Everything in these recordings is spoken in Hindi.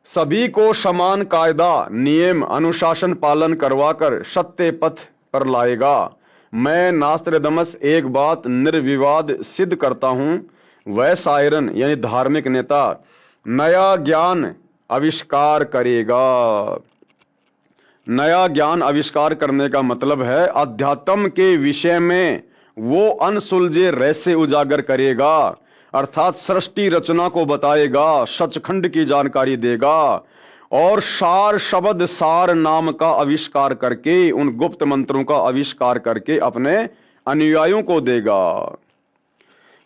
सभी को समान कायदा नियम अनुशासन पालन करवाकर सत्य पथ पर लाएगा। मैं नास्त्रदमस एक बात निर्विवाद सिद्ध करता हूं, वह सायरन यानी धार्मिक नेता नया ज्ञान आविष्कार करेगा। नया ज्ञान आविष्कार करने का मतलब है अध्यात्म के विषय में वो अनसुलझे रहस्य उजागर करेगा, अर्थात सृष्टि रचना को बताएगा, सचखंड की जानकारी देगा और सार शब्द सार नाम का आविष्कार करके, उन गुप्त मंत्रों का आविष्कार करके अपने अनुयायियों को देगा।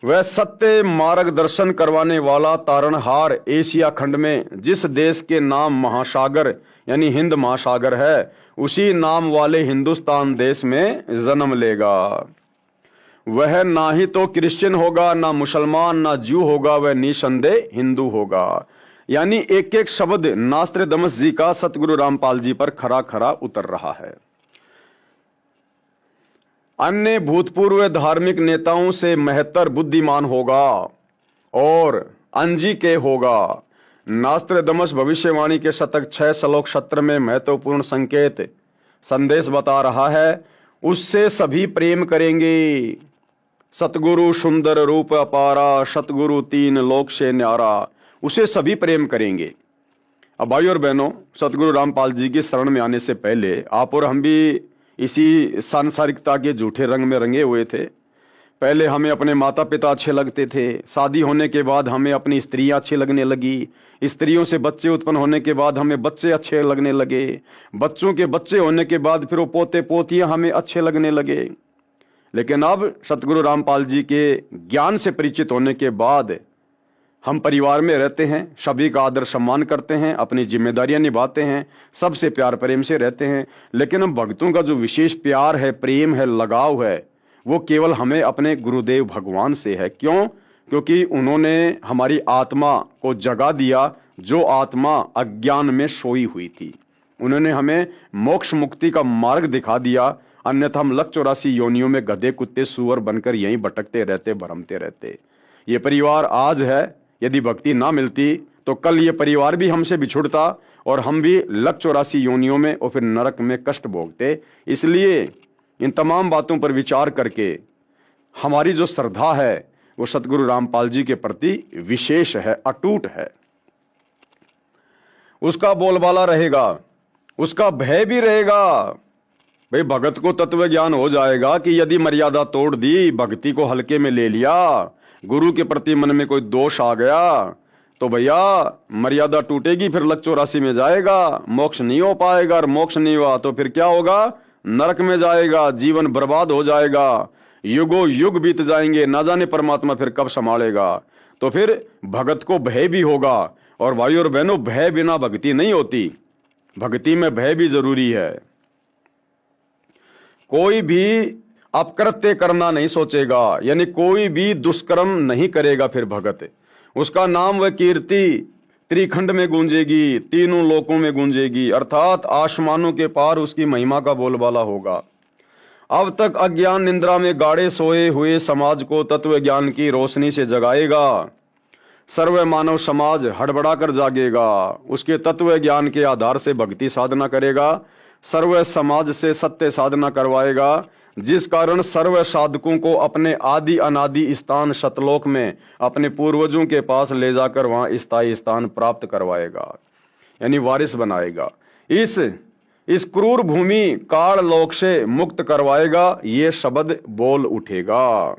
वह सत्य मार्गदर्शन करवाने वाला तारणहार एशिया खंड में जिस देश के नाम महासागर यानी हिंद महासागर है, उसी नाम वाले हिंदुस्तान देश में जन्म लेगा। वह ना ही तो क्रिश्चियन होगा, ना मुसलमान, ना ज्यू होगा, वह निसंदेह हिंदू होगा। यानी एक एक शब्द नास्त्रदमस जी का सतगुरु रामपाल जी पर खरा खरा उतर रहा है। अन्य भूतपूर्व धार्मिक नेताओं से महत्तर बुद्धिमान होगा और अंजी के होगा। नास्त्रदमस भविष्यवाणी के शतक 6 श्लोक 17 में महत्वपूर्ण संकेत संदेश बता रहा है। उससे सभी प्रेम करेंगे। सतगुरु सुंदर रूप अपारा, सतगुरु तीन लोक से न्यारा, उसे सभी प्रेम करेंगे। अब भाई और बहनों, सतगुरु रामपाल जी की शरण में आने से पहले आप और हम भी इसी सांसारिकता के झूठे रंग में रंगे हुए थे। पहले हमें अपने माता पिता अच्छे लगते थे, शादी होने के बाद हमें अपनी स्त्रियां अच्छी लगने लगी, स्त्रियों से बच्चे उत्पन्न होने के बाद हमें बच्चे अच्छे लगने लगे, बच्चों के बच्चे होने के बाद फिर वो पोते पोतियां हमें अच्छे लगने लगे। लेकिन अब सतगुरु रामपाल जी के ज्ञान से परिचित होने के बाद हम परिवार में रहते हैं, सभी का आदर सम्मान करते हैं, अपनी जिम्मेदारियां निभाते हैं, सबसे प्यार प्रेम से रहते हैं। लेकिन हम भक्तों का जो विशेष प्यार है, प्रेम है, लगाव है, वो केवल हमें अपने गुरुदेव भगवान से है। क्यों? क्योंकि उन्होंने हमारी आत्मा को जगा दिया, जो आत्मा अज्ञान में सोई हुई थी। उन्होंने हमें मोक्ष मुक्ति का मार्ग दिखा दिया, अन्यथा हम लख 84 योनियों में गधे कुत्ते सूअर बनकर यहीं भटकते रहते, भरमते रहते। ये परिवार आज है, यदि भक्ति ना मिलती तो कल ये परिवार भी हमसे बिछुड़ता और हम भी लख 84 योनियों में और फिर नरक में कष्ट भोगते। इसलिए इन तमाम बातों पर विचार करके हमारी जो श्रद्धा है वो सतगुरु रामपाल जी के प्रति विशेष है, अटूट है। उसका बोलबाला रहेगा, उसका भय भी रहेगा। भाई भगत को तत्व ज्ञान हो जाएगा कि यदि मर्यादा तोड़ दी, भक्ति को हल्के में ले लिया, गुरु के प्रति मन में कोई दोष आ गया तो भैया मर्यादा टूटेगी, फिर लख 84 में जाएगा, मोक्ष नहीं हो पाएगा। और मोक्ष नहीं हुआ तो फिर क्या होगा? नरक में जाएगा, जीवन बर्बाद हो जाएगा, युगों युग बीत जाएंगे, ना जाने परमात्मा फिर कब संभालेगा। तो फिर भगत को भय भी होगा। और भाई और बहनों, भय बिना भक्ति नहीं होती, भक्ति में भय भी जरूरी है। कोई भी अपकृत्य करना नहीं सोचेगा, यानी कोई भी दुष्कर्म नहीं करेगा, फिर भगत उसका नाम व कीर्ति त्रिखंड में गूंजेगी, तीनों लोकों में गूंजेगी, अर्थात आसमानों के पार उसकी महिमा का बोलबाला होगा। अब तक अज्ञान निंद्रा में गाड़े सोए हुए समाज को तत्व ज्ञान की रोशनी से जगाएगा। सर्व मानव समाज हड़बड़ाकर जागेगा, उसके तत्व ज्ञान के आधार से भक्ति साधना करेगा, सर्व समाज से सत्य साधना करवाएगा, जिस कारण सर्व साधकों को अपने आदि अनादि स्थान सतलोक में अपने पूर्वजों के पास ले जाकर वहां स्थायी स्थान प्राप्त करवाएगा, यानी वारिस बनाएगा। इस क्रूर भूमि काल लोक से मुक्त करवाएगा, ये शब्द बोल उठेगा।